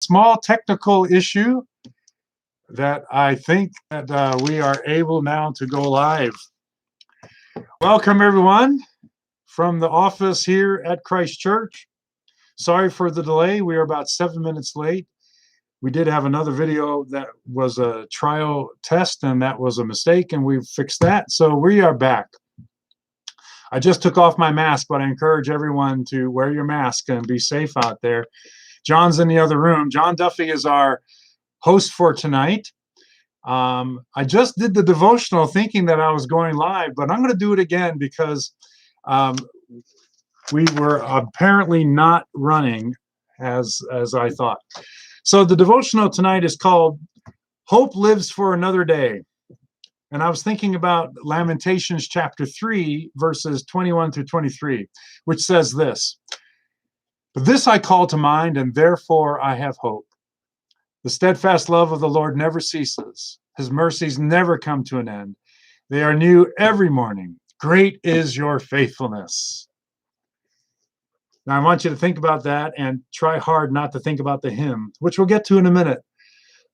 Small technical issue that I think that we are able now to go live. Welcome everyone from the office here at Christ Church. Sorry for the delay. We are about 7 minutes late. We did have another video that was a trial test and that was a mistake and we fixed that. So we are back. I just took off my mask, but I encourage everyone to wear your mask and be safe out there. John's in the other room. John Duffy is our host for tonight. I just did the devotional thinking that I was going live, but I'm going to do it again because we were apparently not running as I thought. So the devotional tonight is called Hope Lives for Another Day. And I was thinking about Lamentations chapter 3, verses 21 through 23, which says this: "But this I call to mind, and therefore I have hope. The steadfast love of the Lord never ceases. His mercies never come to an end. They are new every morning. Great is your faithfulness." Now, I want you to think about that and try hard not to think about the hymn, which we'll get to in a minute.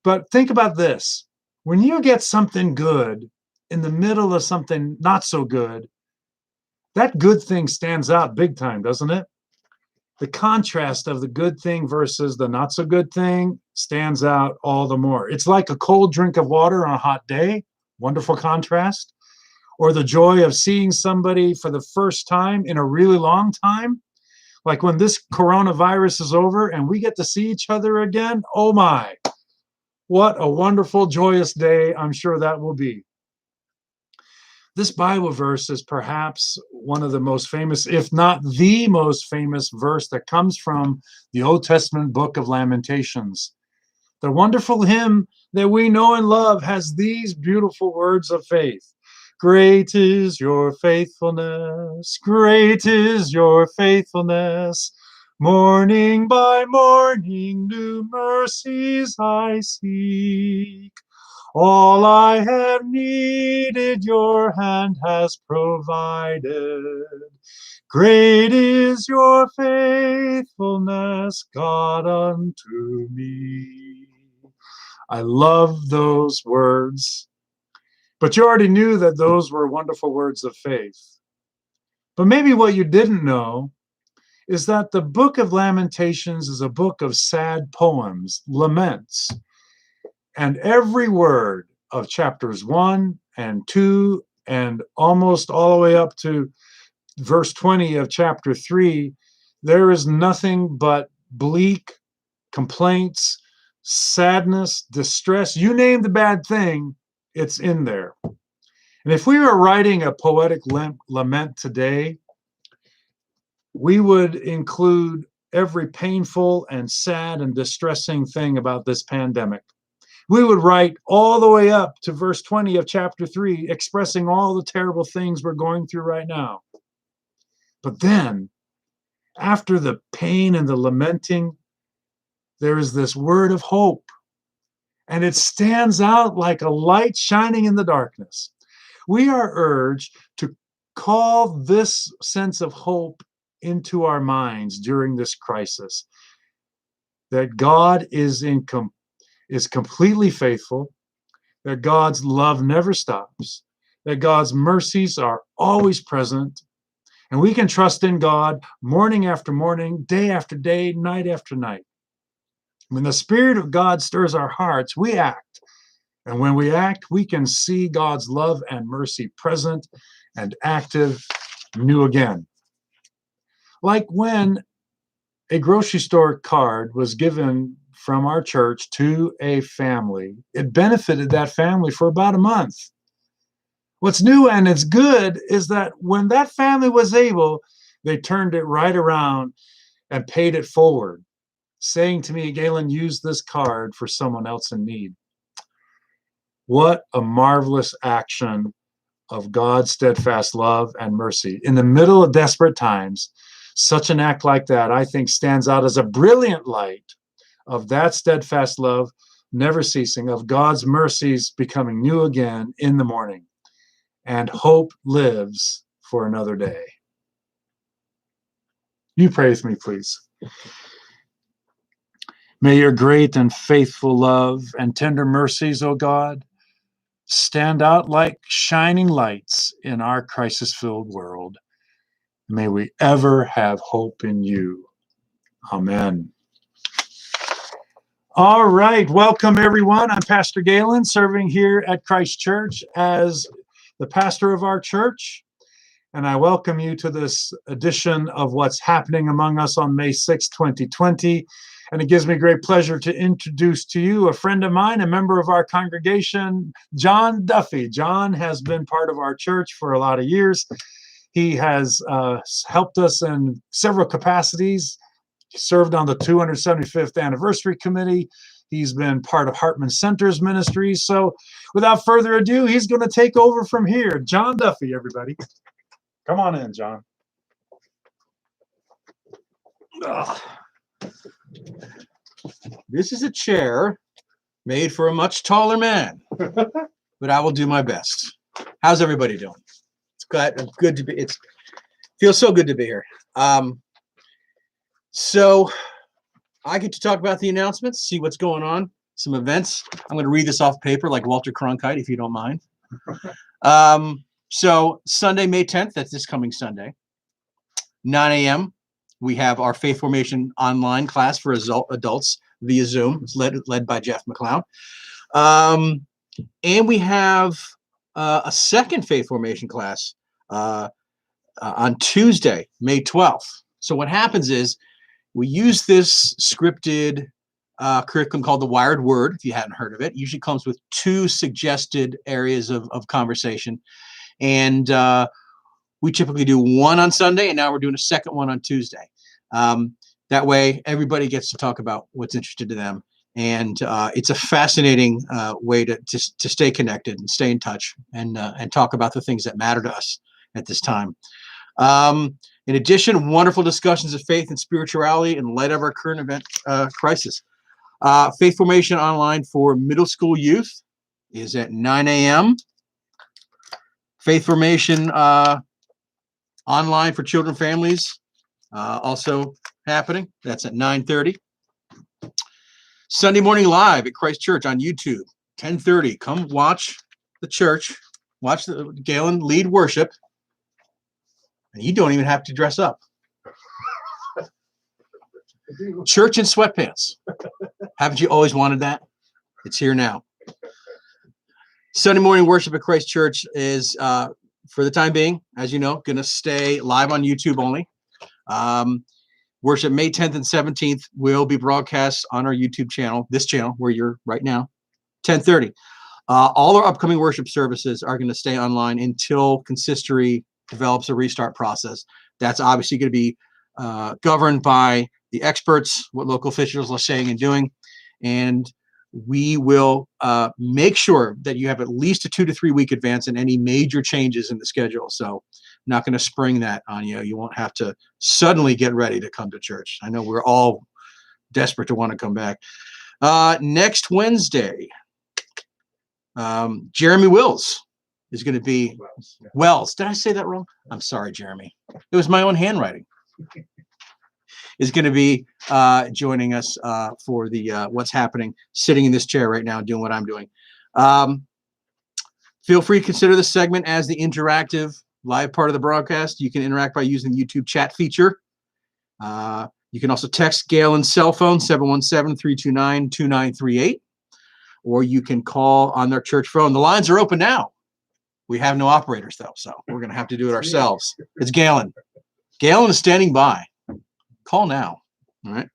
But think about this. When you get something good in the middle of something not so good, that good thing stands out big time, doesn't it? The contrast of the good thing versus the not so good thing stands out all the more. It's like a cold drink of water on a hot day, wonderful contrast, or the joy of seeing somebody for the first time in a really long time. Like when this coronavirus is over and we get to see each other again, oh my, what a wonderful, joyous day I'm sure that will be. This Bible verse is perhaps one of the most famous, if not the most famous verse that comes from the Old Testament book of Lamentations. The wonderful hymn that we know and love has these beautiful words of faith. Great is your faithfulness, great is your faithfulness. Morning by morning, new mercies I seek. All I have needed, your hand has provided. Great is your faithfulness, God, unto me. I love those words. But you already knew that those were wonderful words of faith. But maybe what you didn't know is that the book of Lamentations is a book of sad poems, laments. And every word of chapters 1 and 2 and almost all the way up to verse 20 of chapter 3, there is nothing but bleak complaints, sadness, distress. You name the bad thing, it's in there. And if we were writing a poetic lament today, we would include every painful and sad and distressing thing about this pandemic. We would write all the way up to verse 20 of chapter 3, expressing all the terrible things we're going through right now. But then, after the pain and the lamenting, there is this word of hope. And it stands out like a light shining in the darkness. We are urged to call this sense of hope into our minds during this crisis. That God is completely faithful, that God's love never stops, that God's mercies are always present, and we can trust in God morning after morning, day after day, night after night. When the Spirit of God stirs our hearts, we act. And when we act, we can see God's love and mercy present and active, new again. Like when a grocery store card was given from our church to a family, it benefited that family for about a month. What's new and it's good is that when that family was able, they turned it right around and paid it forward, saying to me, "Galen, use this card for someone else in need." What a marvelous action of God's steadfast love and mercy. In the middle of desperate times, such an act like that, I think, stands out as a brilliant light of that steadfast love never ceasing, of God's mercies becoming new again in the morning. And hope lives for another day. You pray with me, please. May your great and faithful love and tender mercies, O God, stand out like shining lights in our crisis-filled world. May we ever have hope in you. Amen. All right, welcome everyone. I'm Pastor Galen, serving here at Christ Church as the pastor of our church. And I welcome you to this edition of What's Happening Among Us on May 6, 2020. And it gives me great pleasure to introduce to you a friend of mine, a member of our congregation, John Duffy. John has been part of our church for a lot of years. He has helped us in several capacities. He served on the 275th anniversary committee. He's been part of Hartman Center's ministries. So without further ado, he's going to take over from here. John Duffy, everybody. Come on in, John. Ugh. This is a chair made for a much taller man, but I will do my best. How's everybody doing? It's good to be. It feels so good to be here. So I get to talk about the announcements, see what's going on, some events. I'm going to read this off paper like Walter Cronkite, if you don't mind. So Sunday, May 10th, that's this coming Sunday, 9 a.m., we have our Faith Formation online class for adults via Zoom. It's led by Jeff McLeod. And we have a second Faith Formation class on Tuesday, May 12th. So what happens is we use this scripted curriculum called the Wired Word, if you hadn't heard of it. It usually comes with 2 suggested areas of conversation. And we typically do one on Sunday, and now we're doing a second one on Tuesday. That way, everybody gets to talk about what's interested to them. And it's a fascinating way to stay connected and stay in touch and talk about the things that matter to us at this time. In addition, wonderful discussions of faith and spirituality in light of our current event crisis. Faith Formation online for middle school youth is at 9 a.m. Faith Formation online for children, families, also happening. That's at 9:30. Sunday morning live at Christ Church on YouTube, 10:30. Come watch the church, watch the Galen lead worship, and you don't even have to dress up. Church in sweatpants. Haven't you always wanted that? It's here now. Sunday morning worship at Christ Church is, for the time being, as you know, going to stay live on YouTube only. Worship May 10th and 17th will be broadcast on our YouTube channel, this channel where you're right now, 10:30. All our upcoming worship services are going to stay online until consistory develops a restart process. That's obviously going to be governed by the experts, what local officials are saying and doing. And we will make sure that you have at least a 2 to 3 week advance in any major changes in the schedule. So not going to spring that on you. You won't have to suddenly get ready to come to church. I know we're all desperate to want to come back. Next Wednesday, Jeremy Wills is going to be Wells. Did I say that wrong? I'm sorry, Jeremy. It was my own handwriting. Is going to be joining us for the What's Happening, sitting in this chair right now, doing what I'm doing. Feel free to consider this segment as the interactive live part of the broadcast. You can interact by using the YouTube chat feature. You can also text Galen's cell phone, 717-329-2938, or you can call on their church phone. The lines are open now. We have no operators, though, so we're going to have to do it ourselves. It's Galen. Galen is standing by. Call now. All right.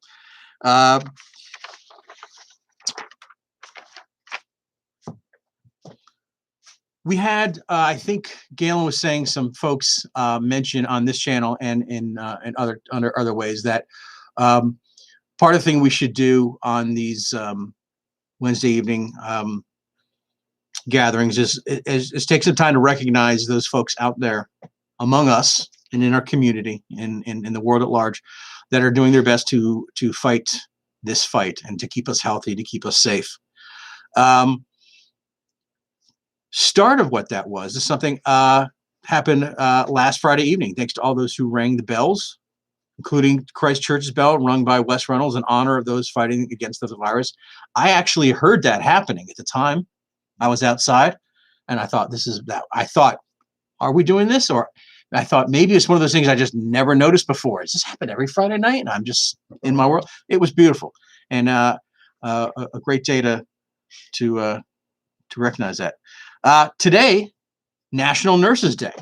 We had, I think Galen was saying, some folks mention on this channel and in other ways that part of the thing we should do on these Wednesday evening gatherings is take some time to recognize those folks out there among us and in our community and in the world at large that are doing their best to fight this fight and to keep us healthy, to keep us safe. Start of what that was is something happened last Friday evening, thanks to all those who rang the bells including Christ Church's bell rung by Wes Reynolds in honor of those fighting against the virus. I actually heard that happening at the time. I was outside, and I thought, are we doing this? Or I thought maybe it's one of those things I just never noticed before. Does this happen every Friday night? And I'm just in my world. It was beautiful, and a great day to recognize that. Today, National Nurses Day.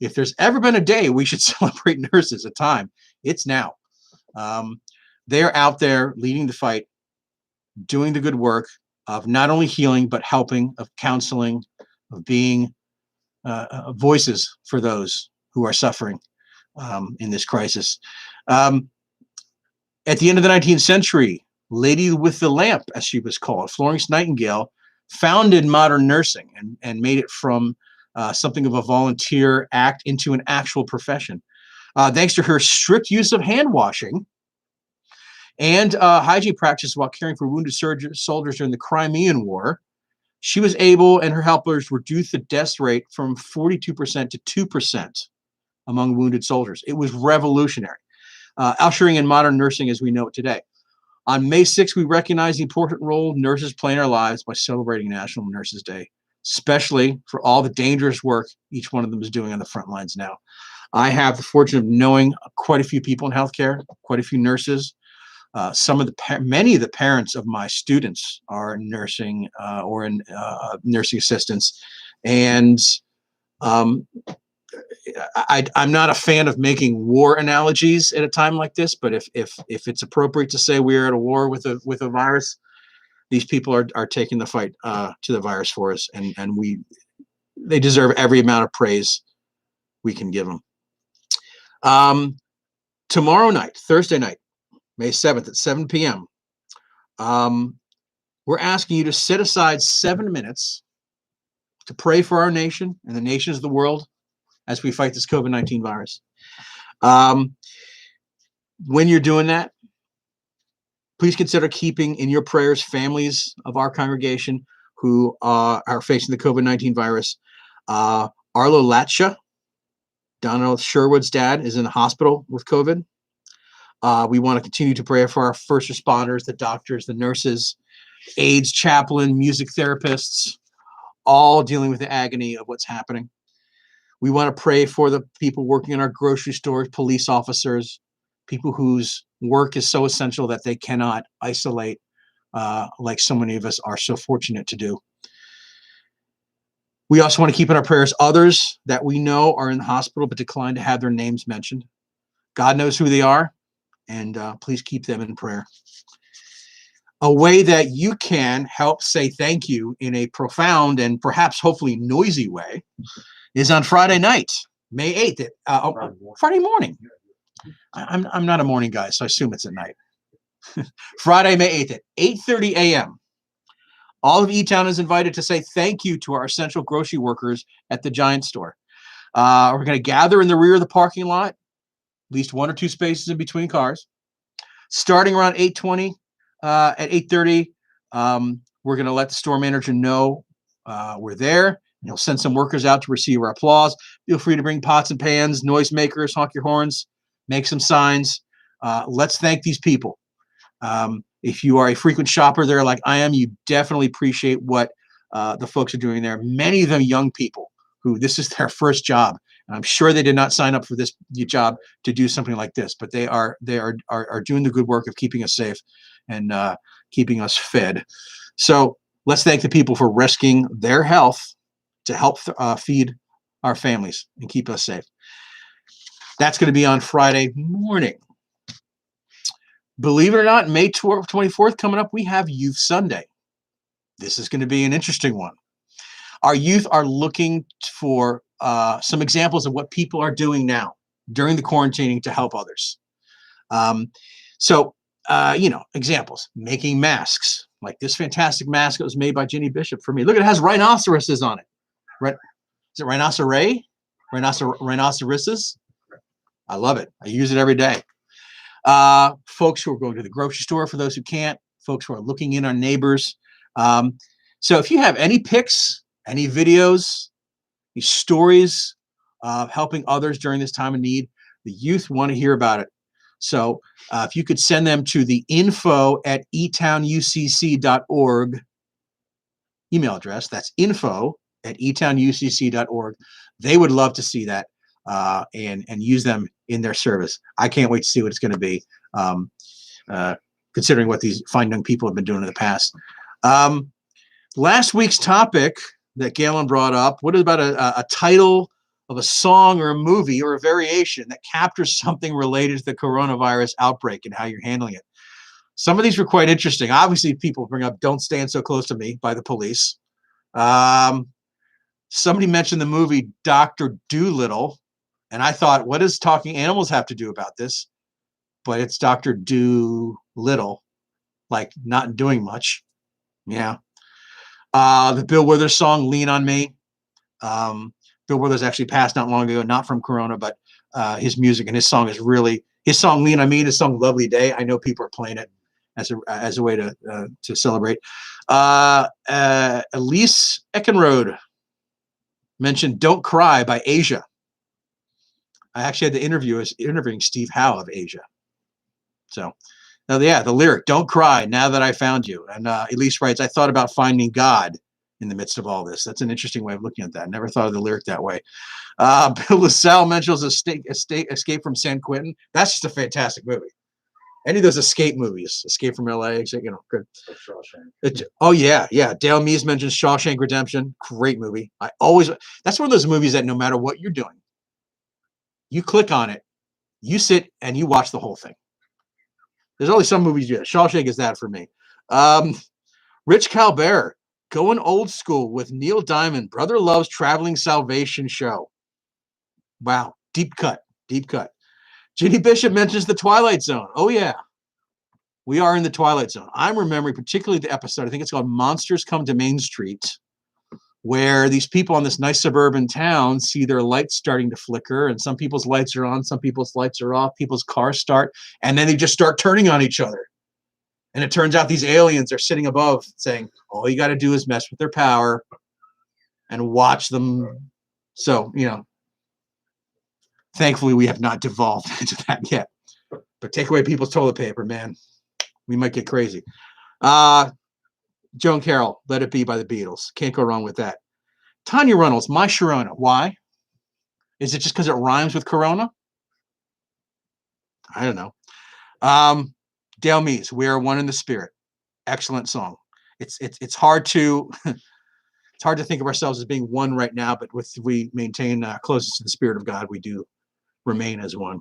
If there's ever been a day we should celebrate nurses, a time, it's now. They're out there leading the fight, doing the good work of not only healing, but helping, of counseling, of being voices for those who are suffering in this crisis. At the end of the 19th century, Lady with the Lamp, as she was called, Florence Nightingale, founded modern nursing and made it from something of a volunteer act into an actual profession. Thanks to her strict use of hand washing and hygiene practices while caring for wounded soldiers during the Crimean War, she was able, and her helpers, reduce the death rate from 42% to 2% among wounded soldiers. It was revolutionary, ushering in modern nursing as we know it today. On May 6th, we recognize the important role nurses play in our lives by celebrating National Nurses Day, especially for all the dangerous work each one of them is doing on the front lines now. I have the fortune of knowing quite a few people in healthcare, quite a few nurses. Many of the parents of my students are nursing or in nursing assistants, and I'm not a fan of making war analogies at a time like this. But if it's appropriate to say we're at a war with a virus, these people are taking the fight to the virus for us, and they deserve every amount of praise we can give them. Tomorrow night, Thursday night, May 7th at 7 p.m., we're asking you to set aside 7 minutes to pray for our nation and the nations of the world as we fight this COVID-19 virus. When you're doing that, please consider keeping in your prayers families of our congregation who are facing the COVID-19 virus. Arlo Latcha, Donald Sherwood's dad, is in the hospital with COVID. We want to continue to pray for our first responders, the doctors, the nurses, aides, chaplain, music therapists, all dealing with the agony of what's happening. We want to pray for the people working in our grocery stores, police officers, people whose work is so essential that they cannot isolate like so many of us are so fortunate to do. We also want to keep in our prayers others that we know are in the hospital but decline to have their names mentioned. God knows who they are, and please keep them in prayer. A way that you can help say thank you in a profound and perhaps hopefully noisy way is on Friday night, May 8th, Friday morning. I'm not a morning guy, so I assume it's at night. Friday, May 8th at 8:30 a.m. All of E-Town is invited to say thank you to our essential grocery workers at the Giant store. We're going to gather in the rear of the parking lot, at least 1 or 2 spaces in between cars. Starting around 8:20, at 8:30, we're going to let the store manager know we're there. And he'll send some workers out to receive our applause. Feel free to bring pots and pans, noisemakers, honk your horns, make some signs. Let's thank these people. If you are a frequent shopper there like I am, you definitely appreciate what the folks are doing there. Many of them young people who this is their first job. And I'm sure they did not sign up for this job to do something like this, but they are doing the good work of keeping us safe and keeping us fed. So let's thank the people for risking their health to help feed our families and keep us safe. That's going to be on Friday morning. Believe it or not, May 24th coming up, we have Youth Sunday. This is going to be an interesting one. Our youth are looking for some examples of what people are doing now during the quarantining to help others. Examples, making masks, like this fantastic mask that was made by Jenny Bishop for me. Look, it has rhinoceroses on it. Right? Is it rhinoceros? Rhinoceroses? I love it. I use it every day. Folks who are going to the grocery store, for those who can't, folks who are looking in on neighbors. So if you have any pics, any videos, any stories of helping others during this time of need, The youth want to hear about it. So if you could send them to the info@etownucc.org email address, that's info@etownucc.org. They would love to see that and use them in their service. I can't wait to see what it's going to be, considering what these fine young people have been doing in the past. Last week's topic that Galen brought up, what about a title of a song or a movie or a variation that captures something related to the coronavirus outbreak and how you're handling it? Some of these were quite interesting. Obviously, people bring up "Don't Stand So Close to Me" by the Police. Somebody mentioned the movie Dr. Dolittle, and I thought, what does talking animals have to do about this? But it's Dr. Dolittle, like not doing much. Yeah. The Bill Withers song "Lean on Me." Bill Withers actually passed not long ago, not from corona, but his music and his song is really, his song "Lean on Me" and his song "Lovely Day." I know people are playing it as a way to celebrate. Elise Eckenrode mentioned "Don't Cry" by Asia. I actually had the interviewing Steve Howe of Asia. So, yeah, the lyric "Don't cry now that I found you." And Elise writes, "I thought about finding God in the midst of all this." That's an interesting way of looking at that. Never thought of the lyric that way. Bill LaSalle mentions Escape from San Quentin. That's just a fantastic movie. Any of those escape movies, Escape from LA, good. Oh yeah. Dale Meese mentions Shawshank Redemption. Great movie. That's one of those movies that no matter what you're doing, you click on it, you sit and you watch the whole thing. There's only some movies. Yeah, Shawshank is that for me. Rich Calbert, going old school with Neil Diamond, Brother Love's Traveling Salvation Show. Wow, deep cut. Ginny Bishop mentions The Twilight Zone. Oh yeah, we are in the Twilight Zone. I'm remembering particularly the episode, I think it's called Monsters Come to Main Street, where these people in this nice suburban town see their lights starting to flicker, and some people's lights are on, some people's lights are off, people's cars start, and then they just start turning on each other. And it turns out these aliens are sitting above saying, all you got to do is mess with their power and watch them. So, thankfully we have not devolved into that yet. But take away people's toilet paper, man. We might get crazy. Joan Carroll, "Let It Be" by the Beatles. Can't go wrong with that. Tanya Reynolds, "My Sharona." Why? Is it just because it rhymes with Corona? I don't know. Dale Meese, "We Are One in the Spirit." Excellent song. It's hard to it's hard to think of ourselves as being one right now, but we maintain closest to the Spirit of God, we do remain as one.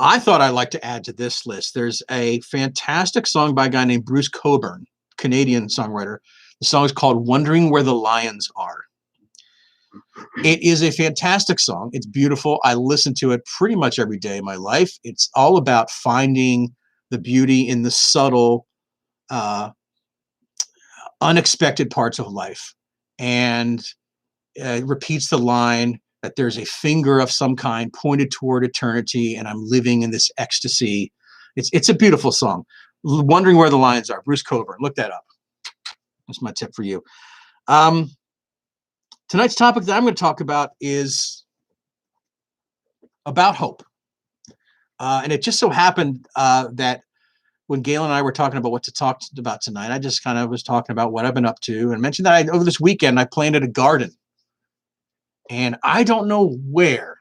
I thought I'd like to add to this list. There's a fantastic song by a guy named Bruce Cockburn, Canadian songwriter. The song is called "Wondering Where the Lions Are." It is a fantastic song. It's beautiful. I listen to it pretty much every day of my life. It's all about finding the beauty in the subtle, unexpected parts of life. And it repeats the line that there's a finger of some kind pointed toward eternity, and I'm living in this ecstasy. It's a beautiful song. "Wondering Where the Lions Are," Bruce Cockburn. Look that up. That's my tip for you. Tonight's topic that I'm going to talk about is about hope. And it just so happened that when Gail and I were talking about what to talk about tonight, I just kind of was talking about what I've been up to and mentioned that over this weekend I planted a garden. And I don't know where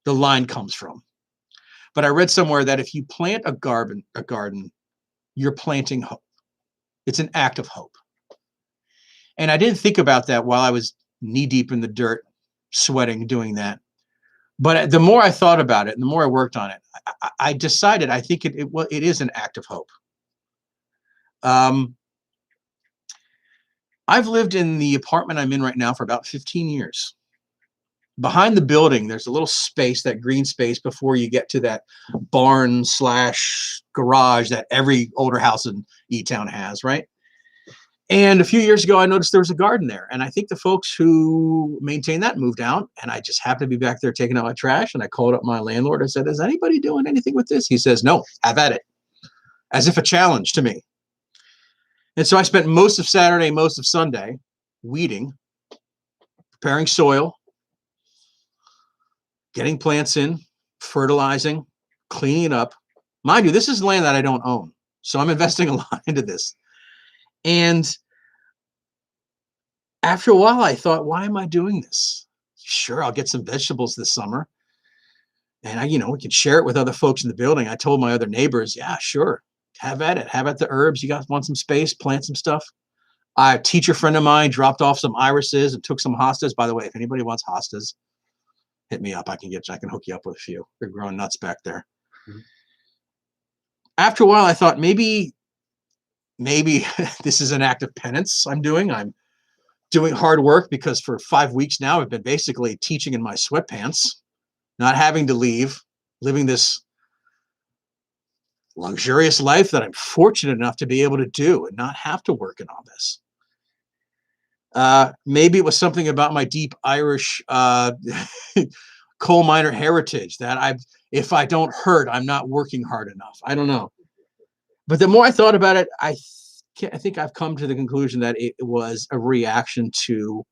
the line comes from, but I read somewhere that if you plant a garden, you're planting hope. It's an act of hope. And I didn't think about that while I was knee deep in the dirt, sweating, doing that. But the more I thought about it, and the more I worked on it, I decided I think it is an act of hope. I've lived in the apartment I'm in right now for about 15 years. Behind the building, there's a little space, that green space, before you get to that barn/garage that every older house in E-Town has, right? And a few years ago, I noticed there was a garden there. And I think the folks who maintain that moved out. And I just happened to be back there taking out my trash. And I called up my landlord and said, "Is anybody doing anything with this?" He says, "No, have at it." As if a challenge to me. And so I spent most of Saturday, most of Sunday weeding, preparing soil, getting plants in, fertilizing, cleaning it up. Mind you, this is land that I don't own, so I'm investing a lot into this. And after a while, I thought, why am I doing this? Sure, I'll get some vegetables this summer. And we can share it with other folks in the building. I told my other neighbors, yeah, sure, have at it. Have at the herbs. You guys want some space? Plant some stuff. A teacher friend of mine dropped off some irises and took some hostas. By the way, if anybody wants hostas, hit me up. I can hook you up with a few. They're growing nuts back there. Mm-hmm. After a while, I thought maybe this is an act of penance I'm doing. I'm doing hard work because for 5 weeks now, I've been basically teaching in my sweatpants, not having to leave, living this luxurious life that I'm fortunate enough to be able to do and not have to work in all this. Maybe it was something about my deep Irish coal miner heritage that if I don't hurt, I'm not working hard enough. I don't know. But the more I thought about it, I think I've come to the conclusion that it was a reaction to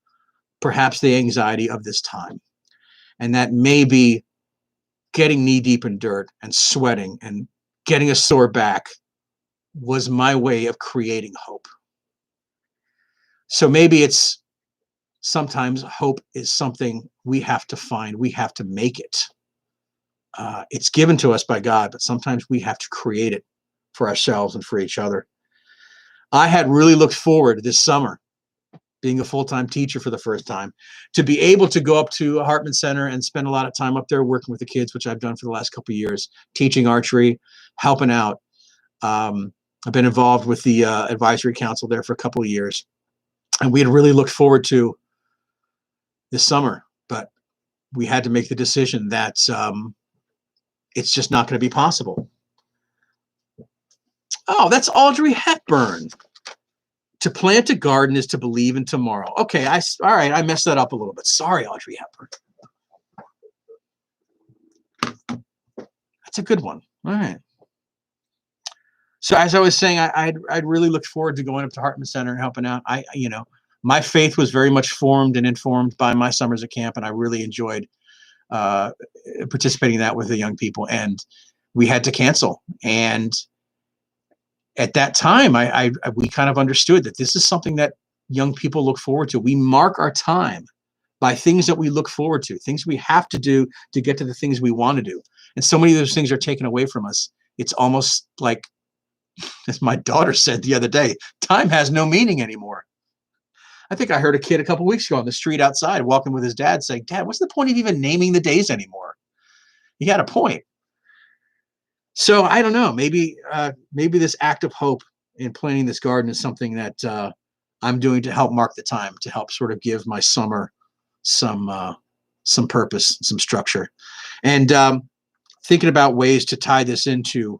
perhaps the anxiety of this time. And that maybe getting knee deep in dirt and sweating and getting a sore back was my way of creating hope. So maybe it's sometimes hope is something we have to find. We have to make it. It's given to us by God, but sometimes we have to create it for ourselves and for each other. I had really looked forward this summer, being a full-time teacher for the first time, to be able to go up to Hartman Center and spend a lot of time up there working with the kids, which I've done for the last couple of years, teaching archery, helping out. I've been involved with the advisory council there for a couple of years. And we had really looked forward to this summer, but we had to make the decision that it's just not going to be possible. Oh, that's Audrey Hepburn. To plant a garden is to believe in tomorrow. Okay, all right, I messed that up a little bit. Sorry, Audrey Hepburn. That's a good one. All right. So as I was saying, I'd really looked forward to going up to Hartman Center and helping out. My faith was very much formed and informed by my summers at camp, and I really enjoyed participating in that with the young people. And we had to cancel. And at that time, we kind of understood that this is something that young people look forward to. We mark our time by things that we look forward to, things we have to do to get to the things we want to do. And so many of those things are taken away from us. It's almost like, as my daughter said the other day, time has no meaning anymore. I think I heard a kid a couple of weeks ago on the street outside walking with his dad saying, "Dad, what's the point of even naming the days anymore?" He had a point. So I don't know, maybe this act of hope in planting this garden is something that I'm doing to help mark the time, to help sort of give my summer some purpose, some structure. And thinking about ways to tie this into,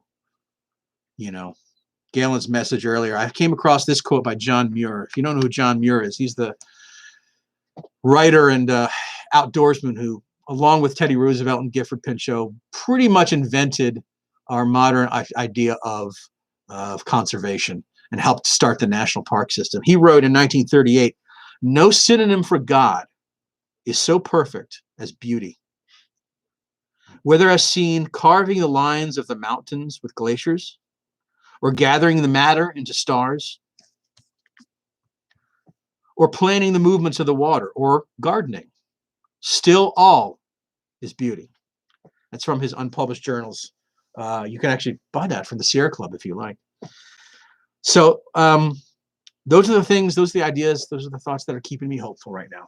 Galen's message earlier, I came across this quote by John Muir. If you don't know who John Muir is, he's the writer and outdoorsman who, along with Teddy Roosevelt and Gifford Pinchot, pretty much invented our modern idea of conservation and helped start the national park system. He wrote in 1938, "No synonym for God is so perfect as beauty. Whether as seen carving the lines of the mountains with glaciers, or gathering the matter into stars, or planning the movements of the water, or gardening, still all is beauty." That's from his unpublished journals. You can actually buy that from the Sierra Club if you like. So those are the things, those are the ideas, those are the thoughts that are keeping me hopeful right now.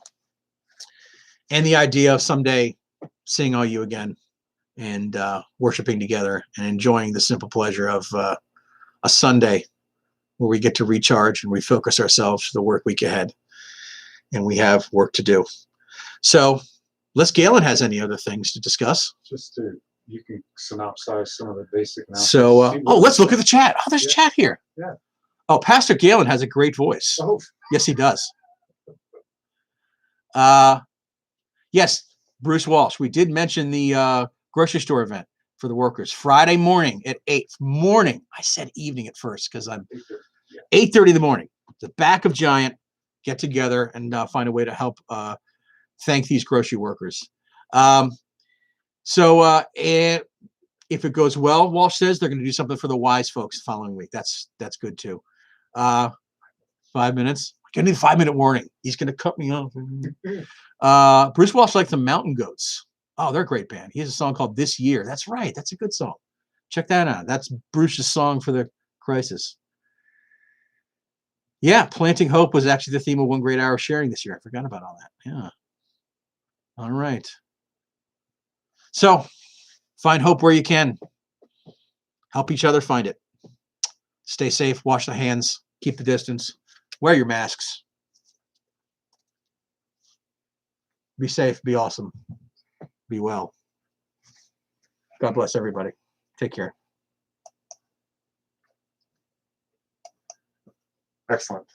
And the idea of someday seeing all you again and worshiping together and enjoying the simple pleasure of a Sunday where we get to recharge and refocus ourselves for the work week ahead. And we have work to do. So unless Galen has any other things to discuss. You can synopsize some of the basic announcements. So, let's look at the chat. Oh, there's chat here. Yeah. Oh, Pastor Galen has a great voice. Oh. Yes, he does. Yes, Bruce Walsh. We did mention the grocery store event for the workers. Friday morning at 8 morning. I said evening at first because I'm 8:30 in the morning. The back of Giant, get together and find a way to help thank these grocery workers. So, and if it goes well, Walsh says they're going to do something for the wise folks the following week. That's good too. 5 minutes. I need a 5-minute warning. He's going to cut me off. Bruce Walsh liked the Mountain Goats. Oh, they're a great band. He has a song called This Year. That's right. That's a good song. Check that out. That's Bruce's song for the crisis. Yeah, planting hope was actually the theme of One Great Hour Sharing this year. I forgot about all that. Yeah. All right. So find hope where you can. Help each other find it. Stay safe. Wash the hands. Keep the distance. Wear your masks. Be safe. Be awesome. Be well. God bless everybody. Take care. Excellent.